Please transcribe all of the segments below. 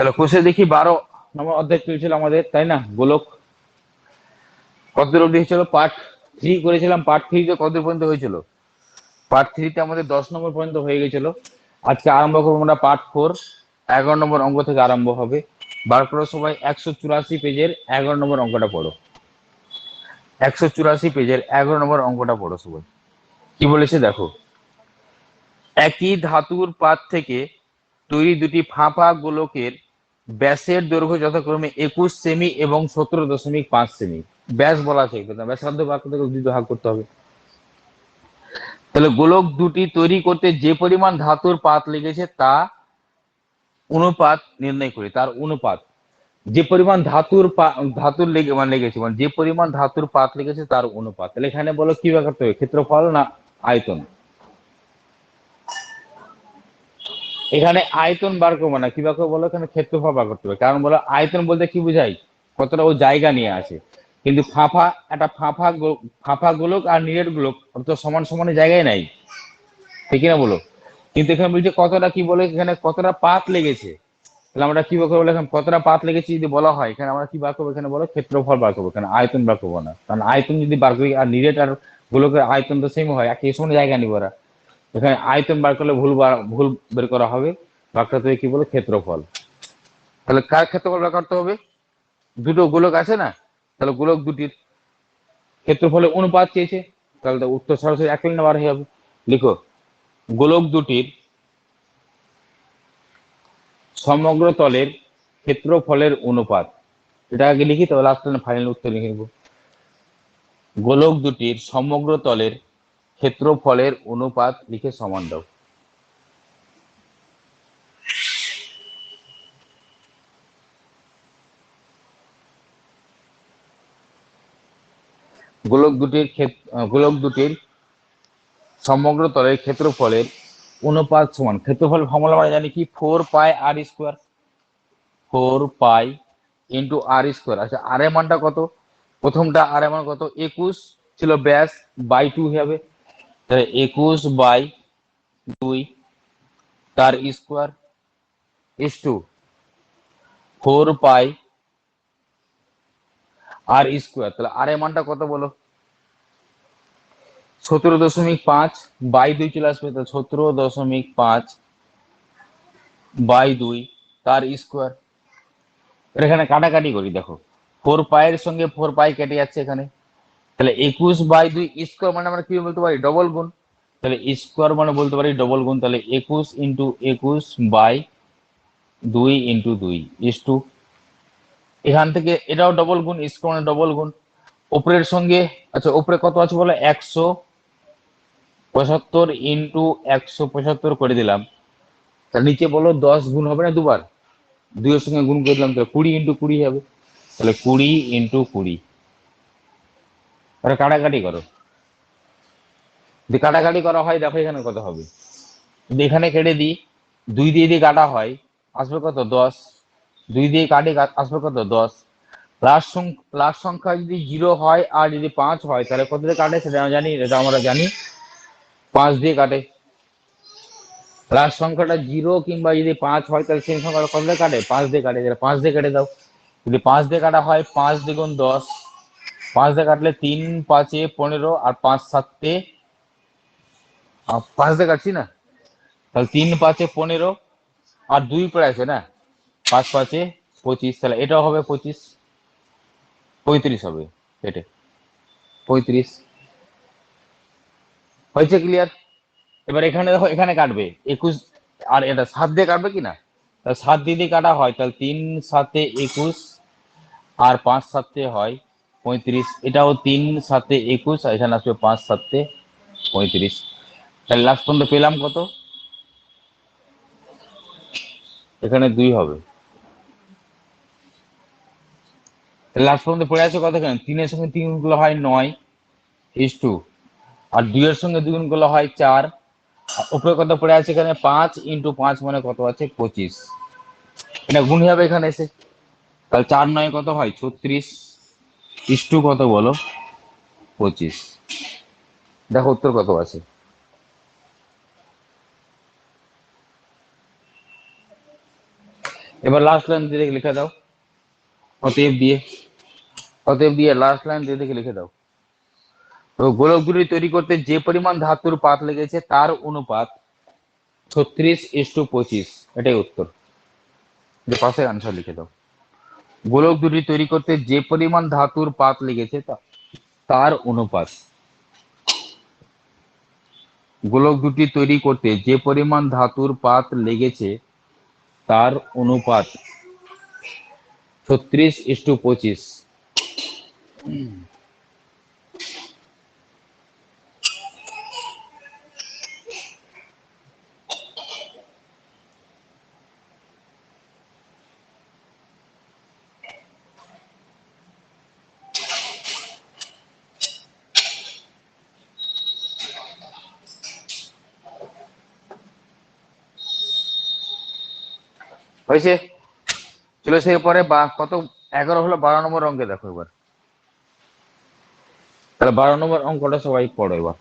তাহলে কোষে দেখি 12 নম্বর অধ্যায় চলছিল আমাদের, তাই না? গোলক কত দূর অব্দি হয়েছিল? পার্ট 3 করেছিলাম। পার্ট 3 কত দূর পর্যন্ত হয়েছিল? পার্ট 3 আমাদের 10 নম্বর পর্যন্ত হয়ে গেছিল। আজকে আরম্ভ করবো আমরা পার্ট 4, 11 নম্বর অঙ্ক থেকে আরম্ভ হবে। বার করো সবাই 184 পেজের 11 নম্বর অঙ্কটা পড়ো। 184 পেজের 11 নম্বর অঙ্কটা পড়ো সবাই। কি বলেছে দেখো, একই ধাতুর পাত থেকে তৈরি দুটি ফাঁপা গোলকের ব্যাসের দৈর্ঘ্য যথাক্রমে 21 সেমি এবং 17.5 সেমি। ব্যাস বলা আছে, ব্যাসার্ধ বাক্য থেকে দুটি ভাগ করতে হবে। তাহলে গোলক দুটি তৈরি করতে যে পরিমাণ ধাতুর পাত লেগেছে তা অনুপাত নির্ণয় করি। তার অনুপাত, যে পরিমাণ ধাতুর লেগেছে, মানে যে পরিমাণ ধাতুর পাত লেগেছে তার অনুপাত। তাহলে এখানে বলো কি ব্যাপার করতে হবে, ক্ষেত্রফল না আয়তন? এখানে আয়তন বার করবো না, কি বার করবো বলো, এখানে ক্ষেত্রফল বার করতে হবে। কারণ বলো আয়তন বলতে কি বুঝাই, কতটা ও জায়গা নিয়ে আসে। কিন্তু ফাঁপা গোলক আর নিরেট গোলক তো সমান সমান জায়গায় নাই, ঠিক না বলো? কিন্তু এখানে বলছে কতটা, কি বলে এখানে কতটা পাত লেগেছে। তাহলে আমরা কি বার করবো, এখানে কতটা পাত লেগেছে যদি বলা হয়, এখানে আমরা কি বার করবো, এখানে বলো ক্ষেত্রফল বার করবো, এখানে আয়তন বার করবো না। কারণ আয়তন যদি বার করি, আর নিরেট আর গোলকের আয়তন তো সেম হয়, একই সমান জায়গা নিব ওরা। এখানে আয়তন বার করলে ভুল বের করা হবে। বাক্যটা থেকে কি বলে ক্ষেত্রফল। তাহলে কার ক্ষেত্রফল বার করতে হবে? দুটো গোলক আছে না, তাহলে গোলক দুটির ক্ষেত্রফলের অনুপাত চেয়েছে। তাহলে তো উত্তর সরাসরি 1 লাইনে বার হয়ে যাবে। লিখো, গোলক দুটির সমগ্র তলের ক্ষেত্রফলের অনুপাত। এটা আগে লিখি, তবে লাস্ট লাইনে ফাইনাল উত্তর লিখে নেব। গোলক দুটির সমগ্র তলের ক্ষেত্রফলের অনুপাত লিখে সমান দাও। গোলক দুটির সমগ্র তলের ক্ষেত্রফলের অনুপাত সমান, ক্ষেত্রফল ফর্মুলা আমরা জানি কি, 4 পাই r²। 4 পাই × r²। আচ্ছা, আর এর মানটা কত? প্রথমটা আর এর মান কত? 21 ছিল ব্যাস, বাই 2 হবে। তাহলে 21/2 তার square is to 4 pi r²। তাহলে আর এর মানটা কত বলো? 17.5 বাই 2 চলে আসবে। তাহলে 17.5/2 তার স্কোয়ার। এখানে কাটাকাটি করি, দেখো 4 পাই এর সঙ্গে 4 পাই কেটে যাচ্ছে এখানে। তাহলে 21/2 স্কোয়ার মানে আমরা কি বলতে পারি, ডবল গুণ। তাহলে স্কোয়ার মানে বলতে পারি ডবল গুণ। তাহলে 21 × 21/2 ইস টু, এখান থেকে এটাও ডবল গুণ, স্কোয়ার মানে ডবল গুণ। উপরের সঙ্গে, আচ্ছা উপরে কত আছে বলো, 175 × 175 করে দিলাম। তাহলে নিচে বলো 10 গুণ হবে না দুবার, 2 এর সঙ্গে গুণ করে দিলাম, তাহলে 20 × 20 হবে। তাহলে 20 × 20। তাহলে কাটাকাটি করো, যদি কাটাকাটি করা হয় দেখো এখানে কত হবে। যদি এখানে কেটে দিই, 2 দিয়ে যদি কাটা হয় আসবে কত, 10। 2 দিয়ে কাটে আসবে কত, 10। লাস্ট সংখ্যা যদি 0 হয় আর যদি 5 হয় তাহলে কত দিয়ে কাটে সেটা জানি, এটা আমরা জানি 5 দিয়ে কাটে। লাস্ট সংখ্যাটা 0 কিংবা যদি 5 হয় তাহলে সেই সংখ্যাটা কত দিয়ে কাটে, 5 দিয়ে কাটে। 5 দিয়ে কেটে দাও। যদি 5 দিয়ে কাটা হয়, 5 দ্বিগুণ 10। 5 দিয়ে কাটলে 3 × 5 = 15, আর 5 × 7 = 5 দিয়ে কাটছি না, তাহলে 3 × 5 = 15, আর 2 পড়ে আছে না, 5 × 5 = 25। তাহলে এটাও হবে 25, 35 হবে। কেটে 35 হয়েছে, ক্লিয়ার? এবার এখানে দেখো, এখানে কাটবে 21, আর এটা 7 দিয়ে কাটবে কি না, তাহলে 7 দিয়ে কাটা হয় তাহলে 3 × 7 = 21, আর 5 × 7 = হয় 35। এটাও 3 × 7 = 21, আর এখানে আসবে 5 × 7 = 35। তাহলে লাস্ট পর্যন্ত পেলাম কত, এখানে 2 হবে। লাস্ট পর্যন্ত পড়ে আছে কত, এখানে 3 এর সঙ্গে 3 গুণ করলে হয় 9 ইস টু, আর 2 এর সঙ্গে 2 গুণ করলে হয় 4। উপরে কত পড়ে আছে, এখানে 5 × 5 মানে কত আছে, 25। এটা গুণ হবে এখানে এসে। তাহলে 4 × 9 কত হয়, 36 ইস টু কত বলো, 25। দেখো উত্তর কত আছে। এবার লাস্ট লাইন দিয়ে লিখে দাও, অতএব দিয়ে লাস্ট লাইন দিয়ে দেখে লিখে দাও। তো গোলক দুটি তৈরি করতে যে পরিমাণ ধাতুর পাত লেগেছে তার অনুপাত 36:25। এটাই উত্তর, যে পাশে আনসার লিখে দাও। গোলক দুটি তৈরি করতে যে পরিমাণ ধাতুর পাত লেগেছে তার অনুপাত, গোলক দুটি তৈরি করতে যে পরিমাণ ধাতুর পাত লেগেছে তার অনুপাত 36:25। হয়েছে? চলে সে পরে বা কত 11 হলো, 12 নম্বর অঙ্কে দেখো এবার। তাহলে 12 নম্বর অঙ্কটা সবাই পড়ো এবার।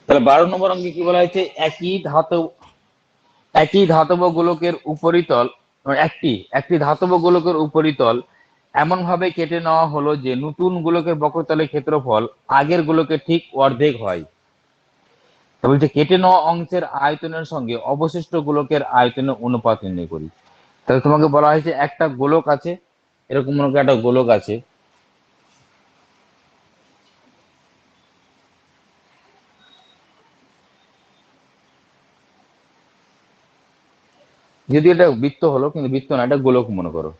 তাহলে 12 নম্বর অঙ্কে কি বলা হয়েছে, একই ধাতব গোলকের উপরিতল, একটি একটি ধাতব গোলকের উপরিতল এমন ভাবে কেটে নেওয়া হলো যে নতুন গোলকের বক্রতলের ক্ষেত্রফল আগের গোলকের ঠিক অর্ধেক হয়। তা বলছে কেটে নেওয়া অংশের আয়তনের সঙ্গে অবশিষ্ট গোলকের আয়তনের অনুপাত নির্ণয় করি। তাহলে তোমাকে বলা হয়েছে একটা গোলক আছে, এরকম মনে করো একটা গোলক আছে, যদি এটা বৃত্ত হলো, কিন্তু বৃত্ত না, এটা গোলক মনে করো।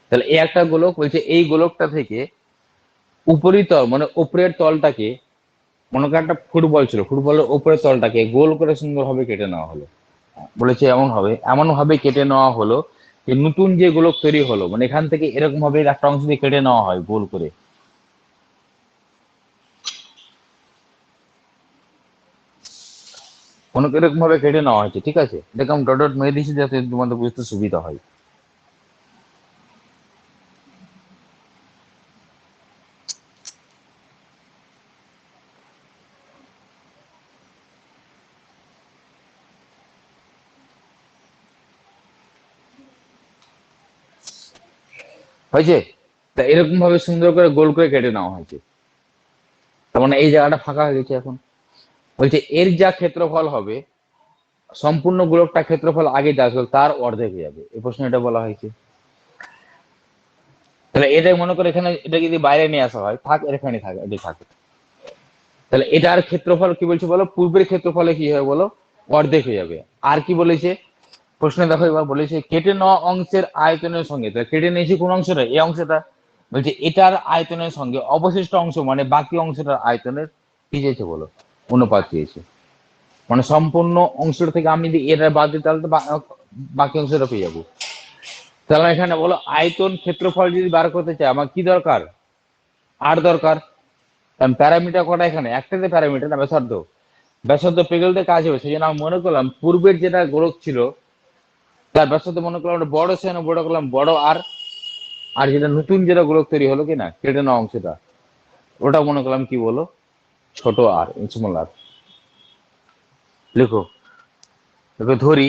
তাহলে এই একটা গোলক, বলছে এই গোলকটা থেকে উপরিতল মানে উপরের তলটাকে, মনে করো একটা ফুটবল ছিল, ফুটবলের উপরের তলটাকে গোল করে সুন্দরভাবে কেটে নেওয়া হলো। বলেছে এমন ভাবে কেটে নেওয়া হলো যে নতুন যে গোলক তৈরি হলো, মানে এখান থেকে এরকম ভাবে একটা অংশ দিয়ে কেটে নেওয়া হয় গোল করে, মনে করে এরকম ভাবে কেটে নেওয়া হয়েছে। ঠিক আছে, এটাকে আমি ডট ডট মেরে দিয়েছি যাতে তোমাদের বুঝতে সুবিধা হয়। হয়েছে? তা এরকম ভাবে সুন্দর করে গোল করে কেটে নেওয়া হয়েছে, তার মানে এই জায়গাটা ফাঁকা হয়ে গেছে এখন। বলছে এর যা ক্ষেত্রফল হবে, সম্পূর্ণ গোলকটা ক্ষেত্রফল আগে যা ছিল তার অর্ধেক হয়ে যাবে, এই প্রশ্নে এটা বলা হয়েছে। তাহলে এটাই মনে করে এখানে, এটা যদি বাইরে নিয়ে আসা হয়, থাক এখানে থাকে, এটি থাকে। তাহলে এটার ক্ষেত্রফল কি বলছে বলো, পূর্বের ক্ষেত্রফলে কি হবে বলো, অর্ধেক হয়ে যাবে। আর কি বলেছে প্রশ্নে দেখো এবার, বলেছে কেটে নেওয়া অংশের আয়তনের সঙ্গে, তাহলে কেটে নিয়েছি কোন অংশটা, এই অংশটা, বলছে এটার আয়তনের সঙ্গে অবশিষ্ট অংশ মানে বাকি অংশটার আয়তনের কি চেয়েছে বলো, অনুপাত চেয়েছে। মানে সম্পূর্ণ অংশটা থেকে আমি যদি এটা বাদ দিই তাহলে তো বাকি অংশটা পেয়ে যাবো। তাহলে এখানে বলো আয়তন ক্ষেত্রফল যদি বার করতে চাই আমার কি দরকার, আর দরকার। প্যারামিটার কটা এখানে, একটাতে প্যারামিটার না, ব্যাসার্ধ। ব্যাসার্ধ পেয়ে গেলে কাজ হবে, সেই জন্য আমি মনে করলাম পূর্বের যেটা গোলক ছিল তার ব্যাসার্ধ মনে করলাম বড়, সেখানে বড় করলাম বড় আর, আর যেটা নতুন যেটা গোলক তৈরি হলো কিনা কেটে নেওয়া অংশটা, ওটা মনে করলাম কি বলো, ছোট আর, স্মল আর। লিখো, দেখো ধরি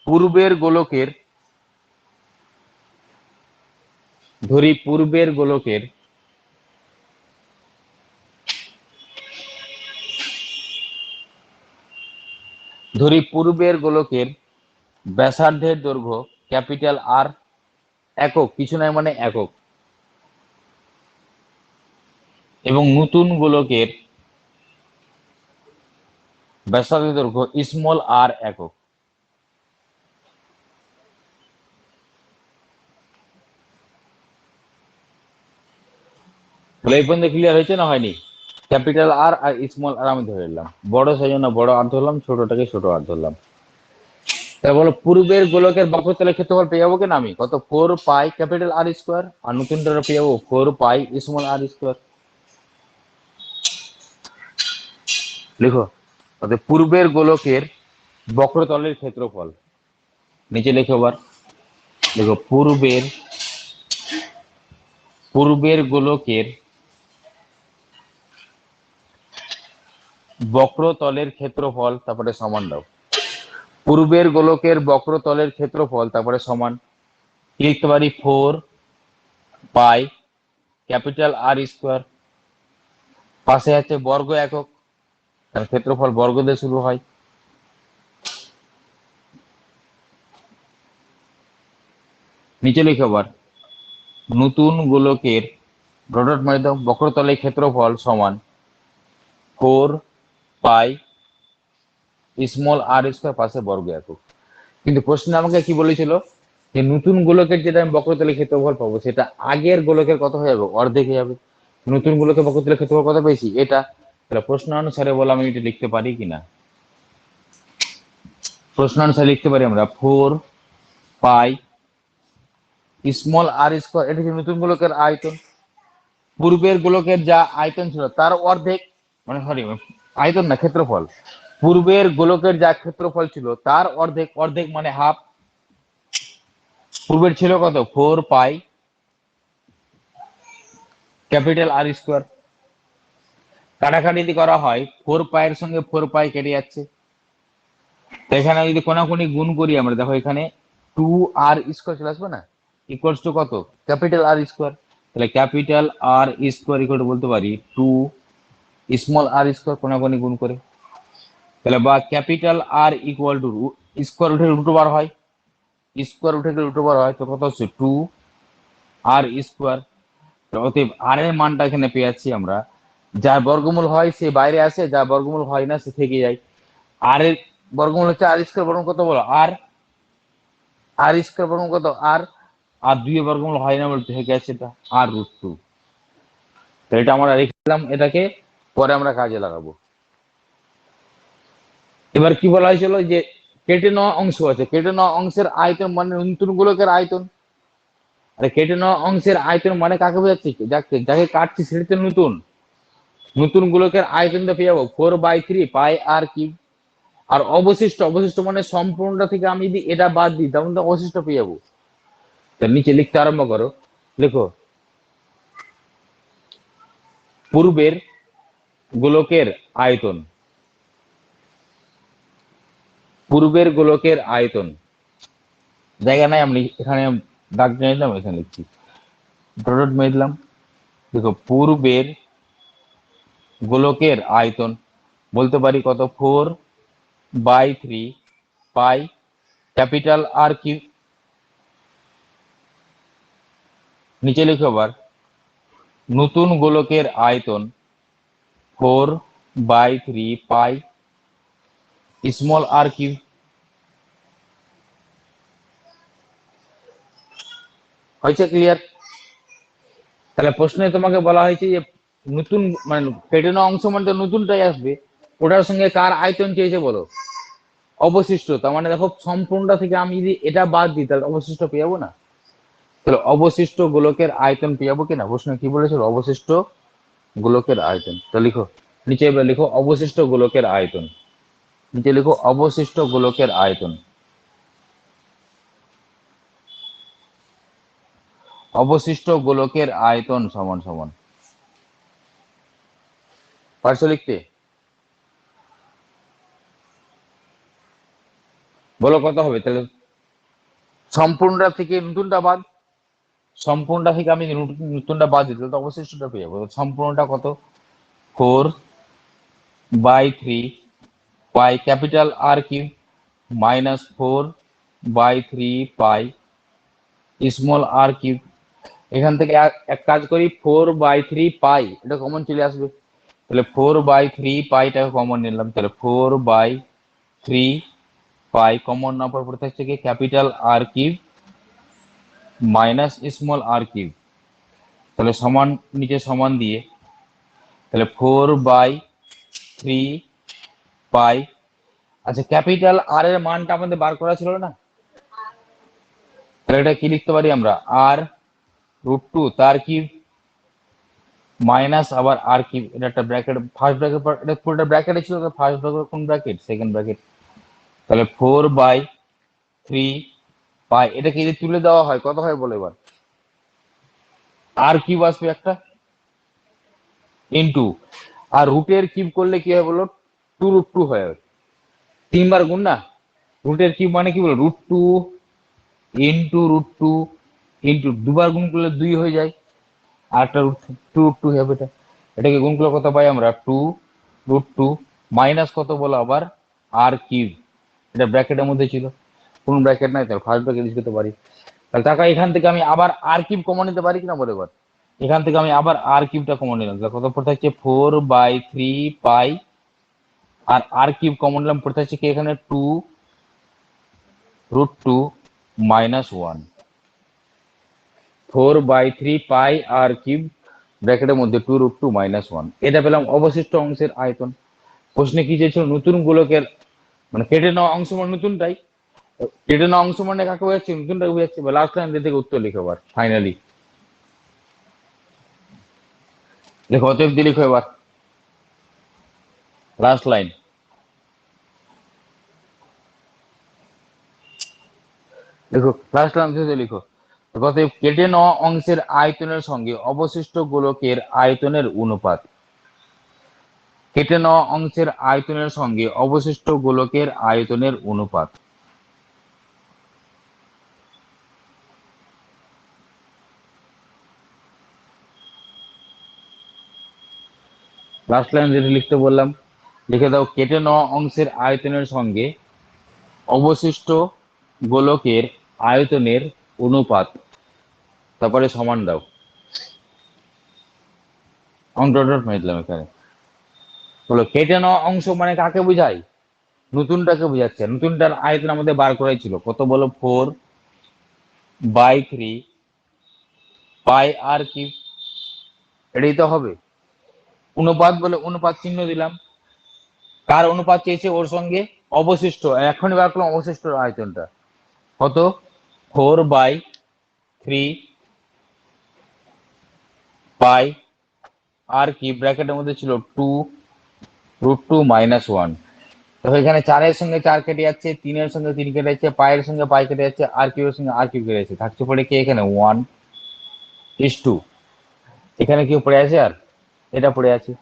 পূর্বের গোলকের, ধরি পূর্বের গোলকের ধরি পূর্বের গোলকের ব্যাসার্ধের দৈর্ঘ্য ক্যাপিটাল আর, একক কিছু নাই মানে একক, এবং নতুন গোলকের ব্যাসার্ধের দৈর্ঘ্য স্মল আর একক। তাহলে এই পর্যন্ত ক্লিয়ার হয়েছে না হয়নি? ক্যাপিটাল আর আর স্মল আর আমি ধরে নিলাম, বড় সেই জন্য বড় আর ধরলাম, ছোটটাকে ছোট আর ধরলাম। তাহলে বলো পূর্বের গোলকের বক্রতলের ক্ষেত্রফল পেয়ে যাবো কিনা আমি, কত, 4 পাই ক্যাপিটাল আর স্কোয়ার, আর নতুনটা পেয়ে যাবো 4 পাই স্মল আর স্কোয়ার। লিখো, অর্থাৎ পূর্বের গোলকের বক্রতলের ক্ষেত্রফল, নিচে লিখো এবার, দেখো পূর্বের গোলকের বক্রতলের ক্ষেত্রফল তারপরে সমান দাও। পূর্বের গোলকের বক্রতলের ক্ষেত্রফল তারপরে সমান কি লিখতে পারি, 4 পাই আর স্কোয়ার, পাশে আছে বর্গ একক, কারণ ক্ষেত্রফল বর্গ দিয়ে শুরু হয়। নিচে লিখে আবার নতুন গোলকের ডট মারি দাও, বক্রতলের ক্ষেত্রফল সমান 4 পাই পাশে বর্গ একক। কিন্তু প্রশ্ন আমাকে কি বলেছিল যে নতুন গোলকের যেটা আমি বক্রতলের ক্ষেত্রফল পাবো সেটা আগের গোলকের কত হয়ে যাবে, অর্ধেক হয়ে যাবে। নতুন গোলকের বক্রতলের ক্ষেত্রফল কত পেয়েছি, এটা। তাহলে প্রশ্ন অনুসারে বলে আমি এটা লিখতে পারি কিনা, প্রশ্ন অনুসারে লিখতে পারি আমরা 4 পাই আর স্কোয়ার, এটা কি নতুন গোলকের আয়তন। পূর্বের গোলকের যা আয়তন ছিল তার অর্ধেক, মানে সরি আয়তন না, ক্ষেত্রফল। পূর্বের গোলকের যা ক্ষেত্রফল ছিল তার অর্ধেক, অর্ধেক মানে হাফ। পূর্বের ছিল কত, 4 পাই আর স্কোয়ার। কাটাকাটি যদি করা হয় 4 পাইয়ের সঙ্গে 4 পাই কেটে যাচ্ছে। তো এখানে যদি কোনাকুনি গুণ করি আমরা, দেখো এখানে 2r² চলে আসবে না, ইকুয়ালস টু কত, আর স্কোয়ার। তাহলে আর স্কোয়ার ইকুয়াল টু বলতে পারি 2 r², কোনাকুনি গুণ করে। তাহলে বা আর ইকুয়াল টু স্কোয়ার উঠে রুট ওভার হয়, স্কোয়ার উঠে রুট ওভার হয়, তো কত হচ্ছে 2r²। অতএব আর এর মানটা এখানে পেয়ে যাচ্ছি আমরা, যার বর্গমূল হয় সে বাইরে আসে, যা বর্গমূল হয় না সে থেকে যায়। আর এর বর্গমূল হচ্ছে আর² বর্গমূল কত বলো, আর² বর্গমূল কত, আর 2 বর্গমূল হয় না বলতে থেকে আছে এটা r√2। তো এটা আমরা রেখেছিলাম, এটাকে পরে আমরা কাজে লাগাবো। এবার কি বলা হয়েছিল যে কেটে নেওয়া অংশ আছে, কেটে নেওয়া অংশের আয়তন মানে নতুন গোলকের আয়তন। আরে কেটে নেওয়া অংশের আয়তন মানে কাকে বোঝাচ্ছে, যাকে কাটছি সেটা নতুন, নতুন গোলকের আয়তনটা পেয়ে যাবো 4/3 পাই আর কিউব। আর অবশিষ্ট, অবশিষ্ট মানে সম্পূর্ণটা থেকে আমি যদি এটা বাদ দিই তাহলে তো অবশিষ্ট পেয়ে যাবো। তার নিচে লিখতে আরম্ভ করো, লেখো পূর্বের গোলকের আয়তন, পূর্বের গোলকের আয়তন, জায়গা নাই আমি এখানে দাগ নিয়ে দিলাম, এখানে লিখছি ডট মেরে দিলাম। দেখো পূর্বের গোলকের আয়তন বলতে পারি কত, 4/3 পাই আর কিউব। নিচে লিখো আবার নতুন গোলকের আয়তন 4/3 পাই আর কিউব। হয়েছে ক্লিয়ার? তাহলে প্রশ্নে তোমাকে বলা হয়েছে যে নতুন মানে কেটে নেওয়া অংশ মানে তো নতুনটাই আসবে, ওটার সঙ্গে কার আয়তন চেয়েছে বলো, অবশিষ্ট। তার মানে দেখো সম্পূর্ণটা থেকে আমি যদি এটা বাদ দিই তাহলে অবশিষ্ট পেয়ে যাবো না। তাহলে অবশিষ্ট গোলকের আয়তন পেয়ে যাবো কিনা, প্রশ্ন কি বলেছিল, অবশিষ্ট গোলকের আয়তন। তো লিখো নিচে, এবার লিখো অবশিষ্ট গোলকের আয়তন, নিচে লিখো অবশিষ্ট গোলকের আয়তন। অবশিষ্ট গোলকের আয়তন সমান সমান, পারছো লিখতে, বলো কত হবে তাহলে। সম্পূর্ণটা থেকে নতুনটা বাদ, সম্পূর্ণটা থেকে আমি নতুনটা বাদ দিই তাহলে তো অবশিষ্টটা পেয়ে যাবো। সম্পূর্ণটা কত, 4/3 পাই আর কিউব মাইনাস 4/3 পাই এখান থেকে এক কাজ করি, 4/3 পাই এটা কমন চলে আসবে, তাহলে 4/3 পাইটাকে কমন নিলাম, তাহলে 4/3 পাই কমন না পড়ে থাকছে কি আর কিউব মাইনাস আর কিউব। তাহলে সমান, নিচে সমান দিয়ে, তাহলে 4/3 পাই। আচ্ছা আর এর মানটা আমাদের বার করা ছিল না, তাহলে এটা কি লিখতে পারি আমরা, r√2 তার কিউব মাইনাস আবার আর কিউব, এটা একটা ব্র্যাকেট, ফার্স্ট ব্র্যাকেট, এটা পুরোটা ব্র্যাকেটে ছিল, ফার্স্ট ব্র্যাকেট কোন ব্র্যাকেট, সেকেন্ড ব্র্যাকেট। তাহলে 4/3 পাই, এটাকে যদি তুলে দেওয়া হয় কত হয় বলে এবার? আর কিউব আসবে একটা ইন্টু, আর রুটের কিউব করলে কি হয় বলো? 2√2 হয়, 3 বার গুণ না। রুটের কিউব মানে কি বলো? √2 ইন্টু √2 ইন্টু 2 বার গুণ করলে 2 হয়ে যায়, আর একটা √2 হবে। এটাকে গুণ করলে কত পাই আমরা? 2√2 মাইনাস কত বলো আবার? আর কিউব। এটা ব্র্যাকেটের মধ্যে ছিল, কোন ব্র্যাকেট নাই, তাহলে ফার্স্ট ব্র্যাকেট ইউজ করতে পারি। তাহলে টাকা এখান থেকে আমি আবার আর কিউব কমন নিতে পারি কিনা বলে এবার? এখান থেকে আমি আবার আর কিউবটা কমন নিলাম, তাহলে কত পড়ে থাকছে? 4/3 পাই, আর আর কিউব কমন নিলাম, পড়ে থাকছে কি এখানে? 2√2 -1। 4/3 পাই আর কিউব ব্র্যাকেটের মধ্যে 2√2 -1, এটা পেলাম অবশিষ্ট অংশের আয়তন। প্রশ্নে কি চেয়েছিল? নতুন গোলকের, মানে কেটে নেওয়া অংশ মানে নতুনটাই, কেটে নেওয়া অংশ মানে কাকে বোঝাচ্ছে? নতুনটাই বোঝাচ্ছে। লাস্ট লাইন থেকে উত্তর লিখো এবার ফাইনালি, দেখো অতএব দিয়ে লিখো এবার লাস্ট লাইন। দেখো লাস্ট লাইন থেকে লিখো, অতএব কেটে নেওয়া অংশের আয়তনের সঙ্গে অবশিষ্ট গোলকের আয়তনের অনুপাত। কেটে নেওয়া অংশের আয়তনের সঙ্গে অবশিষ্ট গোলকের আয়তনের অনুপাত। লাস্ট লাইন যেটা লিখতে বললাম লিখে দাও, কেটে নেওয়া অংশের আয়তনের সঙ্গে অবশিষ্ট গোলকের আয়তনের অনুপাত, তারপরে সমান দাও। অঙ্কটা মেরে দিলাম এখানে। বলো কেটে নেওয়া অংশ মানে কাকে বোঝায়? নতুনটাকে বোঝাচ্ছে। নতুনটার আয়তন আমাদের বার করাই ছিল, কত বলো? 4/3 পাই আর কিউব, এটাই তো হবে। অনুপাত বলে অনুপাত চিহ্ন দিলাম, কার অনুপাত চেয়েছে? ওর সঙ্গে অবশিষ্ট। এখনই বার করলাম অবশিষ্ট আয়তনটা, কত? 4/3 পাই আর কি ব্র্যাকেটের মধ্যে ছিল 2√2 -1। তো এখানে 4-এর সঙ্গে 4 কেটে যাচ্ছে, 3-এর সঙ্গে 3 কেটে যাচ্ছে, পায়ের সঙ্গে পাই কেটে যাচ্ছে, আর কিউবের সঙ্গে আর কিউব কেটে যাচ্ছে, থাকছে পড়ে কি এখানে 1:2। এখানে কি পড়ে আছে? আর এটা পড়ে আছে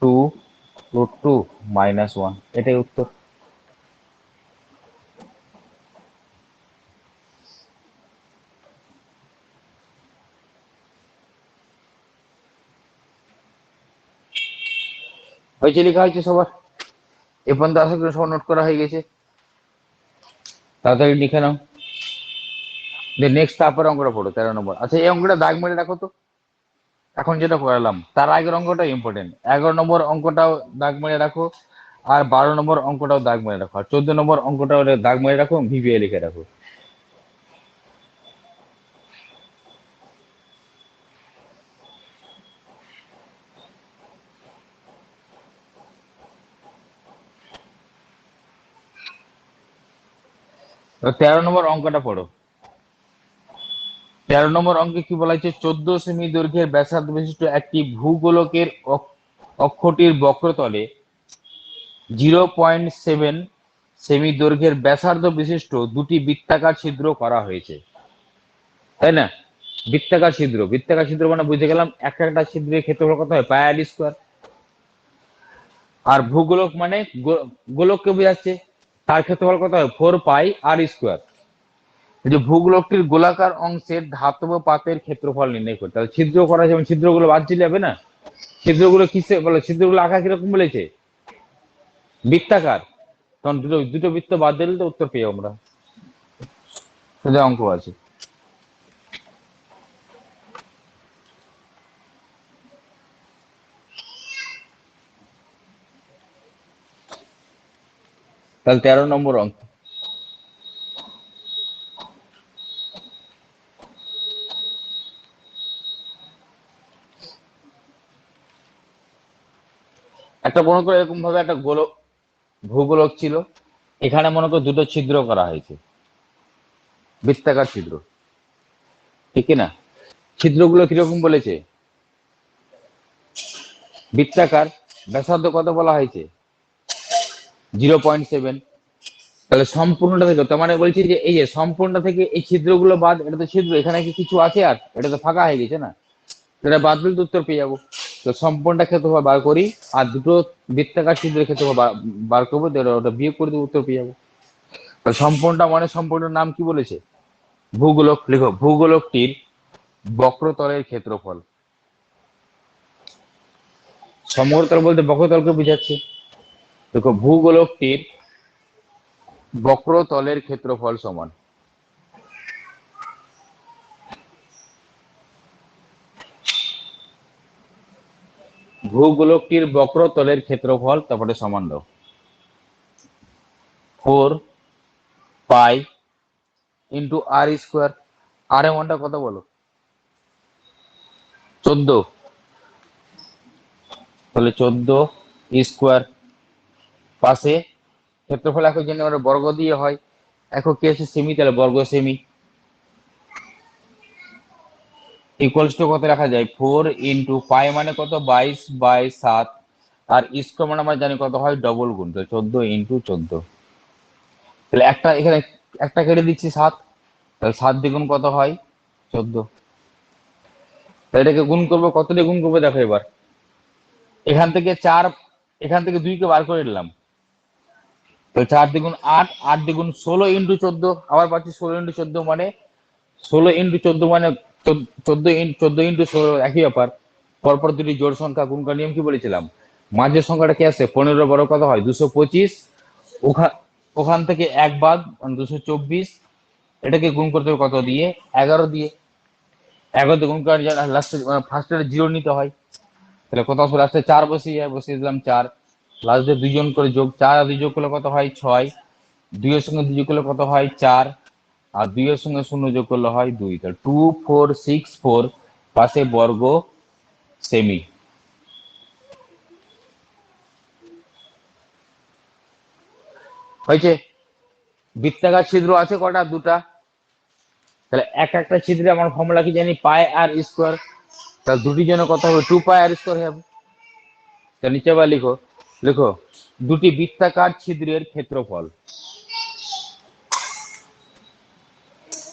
2√2 -1, এটাই উত্তর। হয়েছে, লেখা হয়েছে সবার? এ পর্যন্ত আশা করি সব নোট করা হয়ে গেছে, তাড়াতাড়ি লিখে নাও। নেক্সট তারপরে অঙ্কটা পড়ো 13 নম্বর। আচ্ছা এই অঙ্কটা দাগ মেরে রাখো তো, এখন যেটা করালাম তার আগের অঙ্কটা ইম্পর্টেন্ট। 11 নম্বর অঙ্কটাও দাগ মেরে রাখো, আর 12 নম্বর অঙ্কটাও দাগ মেরে রাখো, আর 14 নম্বর অঙ্কটাও দাগ মেরে রাখো, ভিভিএ লিখে রাখো। তো 13 নম্বর অঙ্কটা পড়ো। 13 নম্বর অঙ্কে কি বলা হয়েছে? 14 সেমি দৈর্ঘ্যের ব্যাসার্ধ বিশিষ্ট একটি ভূগোলকের অক্ষটির বক্রতলে 0.7 সেমি দৈর্ঘ্যের ব্যাসার্ধ বিশিষ্ট দুটি বৃত্তাকার ছিদ্র করা হয়েছে, তাই না? বৃত্তাকার ছিদ্র, বৃত্তাকার ছিদ্র মানে বুঝে গেলাম একটা একটা ছিদ্রের ক্ষেত্রফল কত হয়? πr²। আর ভূগোলক মানে গোলককে বোঝাচ্ছে, তার ক্ষেত্রফল কত হয়? 4πr²। যে ভূগোলকটির গোলাকার অংশের ধাতব পাতের ক্ষেত্রফল নির্ণয় করতে, তাহলে ছিদ্র করা যেমন ছিদ্রগুলো বাদ দিলে হবে না? ছিদ্রগুলো কিসে বলে? ছিদ্রগুলো আঁকা কিরকম বলেছে? বৃত্তাকার। তখন দুটো দুটো বৃত্ত বাদ দিলে তো উত্তর পেয়ে আমরা। সেটা অঙ্ক আছে। তাহলে 13 নম্বর অঙ্ক। একটা মনে করো এরকম ভাবে একটা গোলক, ভূগোলক ছিল, এখানে মনে করো দুটো ছিদ্র করা হয়েছে, বৃত্তাকার ছিদ্র, ঠিক না? ছিদ্রগুলো কিরকম বলেছে? বৃত্তাকার। ব্যাসার্ধ কত বলা হয়েছে? 0.7। তাহলে সম্পূর্ণটা থেকে, তার মানে বলছি যে এই যে সম্পূর্ণটা থেকে এই ছিদ্রগুলো বাদ, এটা তো ছিদ্র, এখানে কি কিছু আছে? আর এটা তো ফাঁকা হয়ে গেছে না, এটা বাদ দিলে তো উত্তর পেয়ে যাবো। তো সম্পূর্ণটা ক্ষেত্রফল বার করি, আর দুটো বৃত্তাকার ছিদ্রের ক্ষেত্রফল বার করবো, ওটা বিয়োগ করে দেবো, উত্তর পেয়ে যাবো। তাহলে সম্পূর্ণটা মানে সম্পূর্ণ নাম কি বলেছে? ভূগোলক। লিখো, ভূগোলকটির বক্রতলের ক্ষেত্রফল। সমগ্রতল বলতে বক্রতলকে বুঝাচ্ছে। দেখো, ভূগোলকটির বক্রতলের ক্ষেত্রফল সমান, ভূগোলকটির বক্রতলের ক্ষেত্রফল, তারপরে সমান দাও 4 পাই × r²। আর এর মানটা কত বলো? 14। তাহলে 14 স্কোয়ার, পাশে ক্ষেত্রফল একক জন্য আমরা বর্গ দিয়ে হয়, একক কি আছে? সেমি, তাহলে বর্গ সেমি ইকুয়ালস টু কত রাখা যায়? 4 × মানে কত? 22/7, আর স্কোয়ার মানে আমরা জানি কত হয়? ডবল গুণ, তো 14 × 14। তাহলে একটা এখানে একটা কেটে দিচ্ছি 7, তাহলে 7 দ্বিগুণ কত হয়? 14। তাহলে এটাকে গুণ করবো, কত দিয়ে গুণ করবো দেখো এবার। এখান থেকে 4, এখান থেকে 2 কে বার করে নিলাম, তো 4 দ্বিগুণ 8, 8 দ্বিগুণ 16 × 14, আবার পাচ্ছি 16 × 14 মানে 16 × 14 মানে 14 × 16 একই ব্যাপার। পরপর দুটি জোড় সংখ্যা গুণ করার নিয়ম কি বলেছিলাম? মাঝের সংখ্যাটা কি আছে? 15 বড় কত হয়? 225। ওখান থেকে এক বাদ, 224। এটাকে গুণ করতে হবে কত দিয়ে? 11 দিয়ে। 11 দিয়ে গুণ করার জন্য লাস্টে ফার্স্টে জিরো নিতে হয়, তাহলে কত আসবে? লাস্টে 4 বসিয়ে যায়, বসিয়ে দিলাম 4। লাস্ট দিয়ে দুইজন করে যোগ, 4 আর 2 যোগ করলে কত হয়? 6। 2 এর সঙ্গে 2 যোগ করলে কত হয়? 4। আর 2 এর সঙ্গে 0 যোগ করলে হয় 2। তাহলে 2464 পাশে বর্গ সেমি। হয়েছে? বৃত্তাকার ছিদ্র আছে কটা? দুটা। তাহলে একটা ছিদ্রে আমার ফর্মুলা কি জানি? πr²। তাহলে দুটির জন্য কত হবে? 2πr² হবে। তাহলে নিচে আবার লিখো, লিখো দুটি বৃত্তাকার ছিদ্রের ক্ষেত্রফল।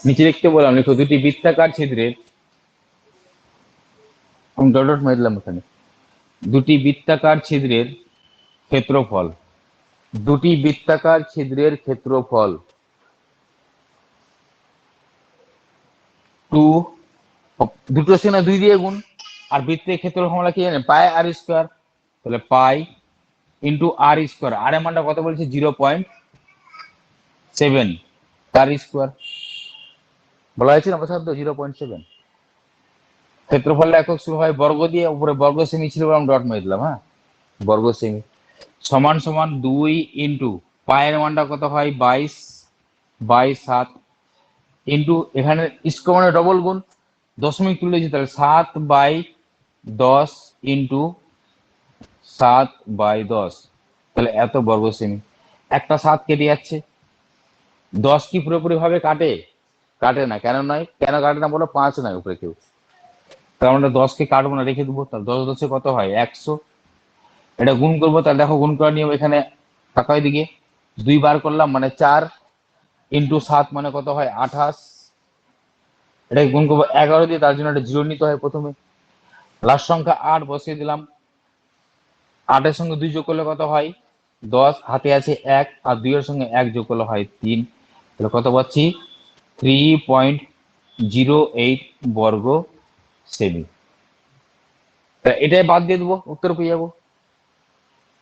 নিচে লিখতে বললাম, লিখো দুটি বৃত্তাকার ছিদ্রের, আমি ডট ডট মেরে দিলাম এখানে, দুটি বৃত্তাকার ছিদ্রের ক্ষেত্রফল, দুটি বৃত্তাকার ছিদ্রের ক্ষেত্রফল 2, দুটো সঙ্গে 2 দিয়ে গুণ, আর বৃত্তের ক্ষেত্রফল ফর্মুলা কি জানেন? πr²। তাহলে π × r², আর এর মানটা কত বলছে? 0.7, তার স্কোয়ার বলা হয়েছে না, সাধ্য 0.7। ক্ষেত্রফলের একক শুরু হয় বর্গ দিয়ে, উপরে বর্গ সেমি ছিল, ডট মেরে দিলাম। হ্যাঁ, বর্গ সেমি সমান সমান 2 × পায়ের মানটা কত হয়? 22/7 ইন্টু এখানে স্কোয়ার মানে ডবল গুণ, দশমিক তুলেছি, তাহলে 7/10 ইন্টু 7/10, তাহলে এত বর্গ সেমি। একটা 7 কেটে যাচ্ছে, 10 কি পুরোপুরি ভাবে কাটে? কাটে না। কেন নয়? কেন কাটে না বলো? 5 নয় উপরে কেউ, তাহলে আমরা 10 কে কাটবো না, রেখে দেবো। তাহলে 10 10 কত হয়? 100। এটা গুণ করবো, তাহলে দেখো গুণ করার নিয়ম এখানে তাকাই দিকে, 2 বার করলাম মানে 4 × 7 মানে কত হয়? 28। এটাকে গুণ করবো 11 দিয়ে, তার জন্য একটা জিরো নিতে হয় প্রথমে। লাস্ট সংখ্যা 8 বসিয়ে দিলাম, 8 এর সঙ্গে 2 যোগ করলে কত হয়? 10। হাতে আছে 1, আর 2 এর সঙ্গে 1 যোগ করলে হয় 3। তাহলে কত পাচ্ছি? 3.08 বর্গ সেমি। এটাই বাদ দিয়ে দেবো, উত্তর পেয়ে যাবো।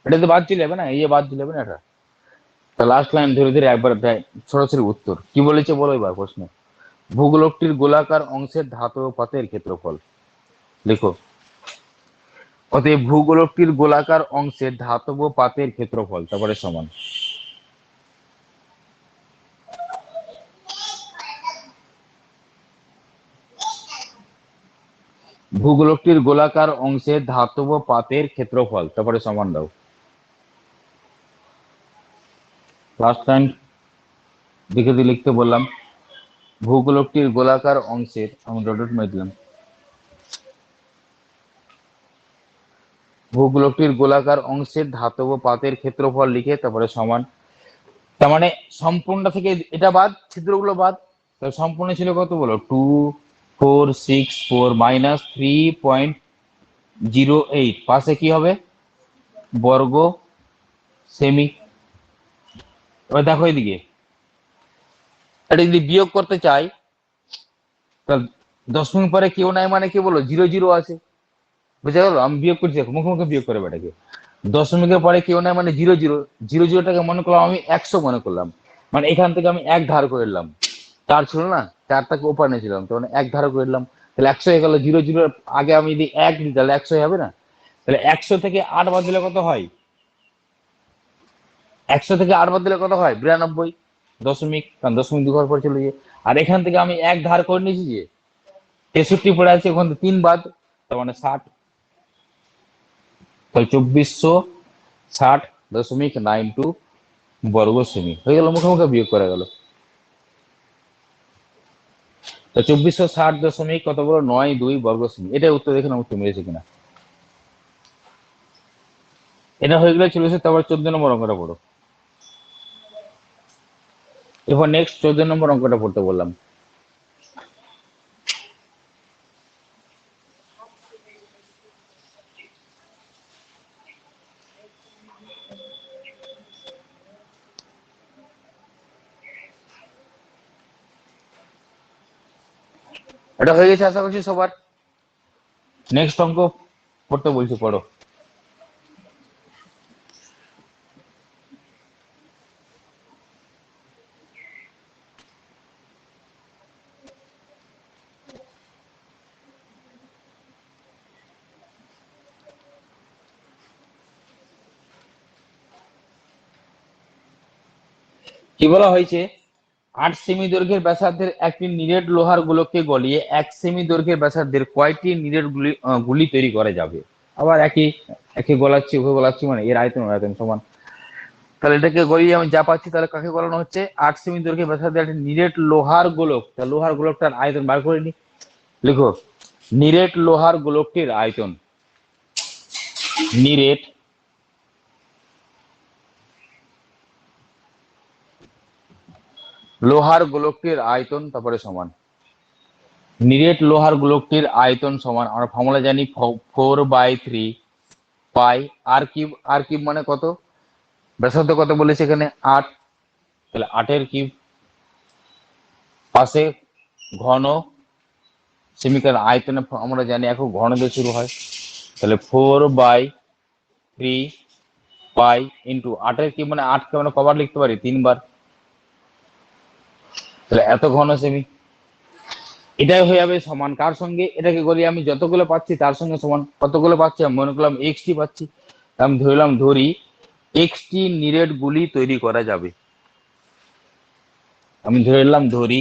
এটা তো বাদ চলে যাবে না, এই যে বাদ চলে যাবে না এটা। তা লাস্ট লাইন ধীরে ধীরে একবার সরাসরি উত্তর কি বলেছে বলো এবার প্রশ্ন। ভূগোলকটির গোলাকার অংশের ধাতব পাতের ক্ষেত্রফল। লিখো, অতএব ভূগোলকটির গোলাকার অংশের ধাতব পাতের ক্ষেত্রফল, তারপরে সমান। ভূগোলকটির গোলাকার অংশের ধাতব পাতের ক্ষেত্রফল, তারপরে সমান দাও। লাস্ট লাইন দেখে দিয়ে লিখতে বললাম, ভূগোলকটির গোলাকার অংশের, আমি ডট ডট মেরে দিলাম, ভূগোলকটির গোলাকার অংশের ধাতব পাতের ক্ষেত্রফল লিখে তারপরে সমান। তার মানে সম্পূর্ণটা থেকে এটা বাদ, ছিদ্রগুলো বাদ, তাহলে সম্পূর্ণ ছিল কত বলো, 2464 মাইনাস 3.08, পাশে কি হবে, বর্গ সেমি। এবার দেখো এদিকে, এটা যদি বিয়োগ করতে চাই তাহলে দশমিক পরে কেউ নাই মানে কি বলো, জিরো জিরো আছে, বুঝা গেল? আমি বিয়োগ করছি, দেখো মুখে মুখে বিয়োগ করে বেটাকে, দশমিকের পরে কেউ নাই মানে জিরো জিরো, জিরো জিরোটাকে মনে করলাম আমি 100 মনে করলাম, মানে এখান থেকে আমি এক ধার করে নিলাম, চার ছিল না, চারটাকে ওপর নিয়েছিলাম, তো মানে এক ধার করে নিলাম, তাহলে 100 হয়ে গেল। জিরো জিরোর আগে আমি যদি এক দিই তাহলে 100 হবে না? তাহলে 100 থেকে 8 বাদ দিলে কত হয়, 100 থেকে 8 বাদ দিলে কত হয়, 92 দশমিক, কারণ দশমিক দু ঘর পরে চলে যায়। আর এখান থেকে আমি এক ধার করে নিয়েছি যে 63 পড়ে আছে, ওখান থেকে 3 বাদ, তার মানে 60, তাহলে 2460.92 বর্গ সেমি হয়ে গেল, মুখে মুখে বিয়োগ করা গেল। তো 2460 কত বড় 92 বর্গ সেমি, এটাই উত্তর, দেখে উত্তর মিলেছে কিনা। এটা হয়ে গেলে চলে এসে তারপর 14 নম্বর অঙ্কটা পড়ো। এরপর নেক্সট 14 নম্বর অঙ্কটা পড়তে বললাম। এটা হয়ে গেছে আশা করছি সবার। নেক্সট অঙ্ক পড়তে বলছি, পড়ো। কি বলা হয়েছে, 8 সেমি দৈর্ঘ্যের ব্যাসার্ধের একটি নিরেট লোহার গোলককে গলিয়ে 1 সেমি দৈর্ঘ্যের ব্যাসার্ধের কয়টি নিরেট গুলি তৈরি করা যাবে। আবার একই একই গলাচ্ছি, উভয় গলাচ্ছি, মানে এর আয়তন আয়তন সমান। তাহলে এটাকে গলিয়ে আমি যা পাচ্ছি, তাহলে কাকে গলানো হচ্ছে, 8 সেমি দৈর্ঘ্যের ব্যাসার্ধের একটি নিরেট লোহার গোলক, তাহলে লোহার গোলকটার আয়তন বার করে নি, লিখো নিরেট লোহার গোলকটির আয়তন, নিরেট লোহার গোলকটির আয়তন, তারপরে সমান, নিরেট লোহার গোলকটির আয়তন সমান, আমরা ফর্মুলা জানি 4/3 পাই আর কিউব, আর কিউব মানে কত, ব্যাসার্ধ কত বলেছে এখানে 8, তাহলে 8 কিউব, পাশে ঘন সেমিকার আয়তনে আমরা জানি এখন ঘন দিয়ে শুরু হয়, তাহলে 4/3 পাই ইন্টু 8 কিউব, মানে 8কে আমরা কবার লিখতে পারি, 3 বার, তাহলে এত ঘন সেমি। এটাই হয়ে যাবে সমান কার সঙ্গে, এটাকে বলি আমি যতগুলো পাচ্ছি তার সঙ্গে সমান, কতগুলো পাচ্ছি, আমি মনে করলাম এক্সটি পাচ্ছি, আমি ধরি এক্সটি নিরেট গুলি তৈরি করা যাবে, আমি ধরি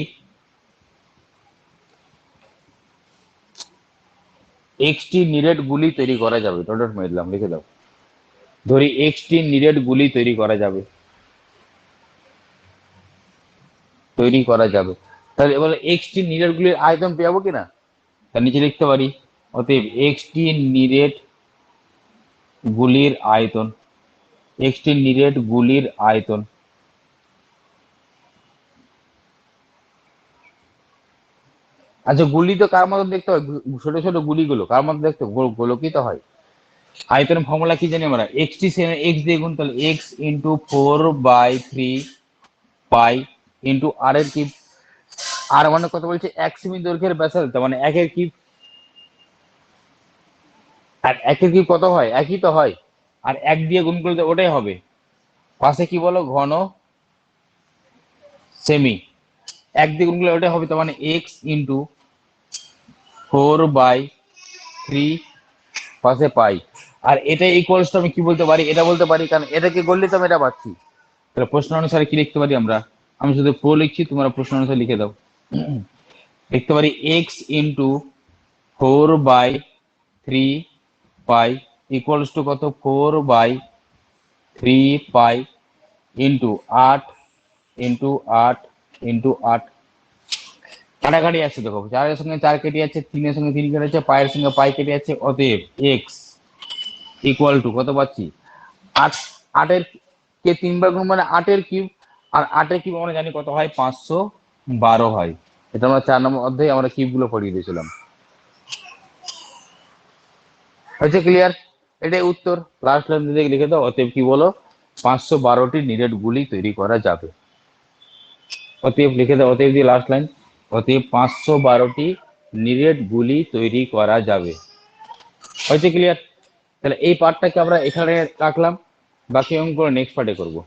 এক্সটি নিরেট গুলি তৈরি করা যাবে, ডট মেরে দিলাম, লিখে দাও, ধরি এক্সটি নিরেট গুলি তৈরি করা যাবে, তৈরি করা যাবে। তাহলে এবার এক্সটি নিরেট গুলির আয়তন পেয়ে যাবো কিনা, তার নিচে লিখতে পারি, অতএব এক্সটি নিরেট গুলির আয়তন, এক্সটি নিরেট গুলির আয়তন, আচ্ছা গুলি তো কার মতন দেখতে হয়, ছোট ছোট গুলিগুলো কার মতন দেখতে, গোলকই তো হয়। আয়তনের ফর্মুলা কি জানি আমরা, এক্সটি এক্স দিয়ে গুণ, তাহলে এক্স ইন্টু 4/3 পাই ইন্টু আর এর কিউব, আর মানে কত বলছে, 1 সেমি দৈর্ঘ্যের ব্যাসার্ধ, মানে 1 কিউব, আর 1 কিউব কত হয়, একই তো হয়, আর 1 দিয়ে গুণ করলে ওটাই হবে, পাশে কি বলো, ঘন সেমি, 1 দিয়ে গুণ করলে ওটাই হবে, তার মানে এক্স ইন্টু 4/3 পাশে পাই, আর এটা ইকুয়ালস টু আমি কি বলতে পারি, এটা বলতে পারি, কারণ এটাকে গড়লে তো আমি এটা পাচ্ছি, তাহলে প্রশ্ন অনুসারে কি লিখতে পারি আমরা, আমি শুধু প্রো লিখছি, তোমরা প্রশ্ন অনুসারে লিখে দাও, লিখতে পারি x into 4/3 pi equals to কত, 4/3 পাই ইন্টু 8 ইন্টু 8 ইন্টু 8, কাটাকাটি আছে, দেখো 4 এর সঙ্গে 4 কেটে যাচ্ছে, 3 এর সঙ্গে 3 কেটে যাচ্ছে, পায়ের সঙ্গে পাই কেটে যাচ্ছে, অতএব এক্স ইকুয়াল টু কত পাচ্ছি, 8, 8 এর কে 3 বার গুণ মানে 8 কিউব, আর 8 কিউব আমরা জানি কত হয়, 512 হয়। এটা আমরা 4 নম্বর অধ্যায়ে আমরা কিউব গুলো পড়িয়ে দিয়েছিলাম। হয়েছে ক্লিয়ার? এটাই উত্তর। লাস্ট লাইন দিয়ে লিখে দাও, অতএব কি বলো, 512টি নিরেট গুলি তৈরি করা যাবে। অতএব লিখে দাও, অতএব দিয়ে লাস্ট লাইন, অতএব 512টি নিরেট গুলি তৈরি করা যাবে। হয়েছে ক্লিয়ার? তাহলে এই পার্টটাকে আমরা এখানে রাখলাম, বাকি অঙ্ক নেক্সট পার্টে করবো।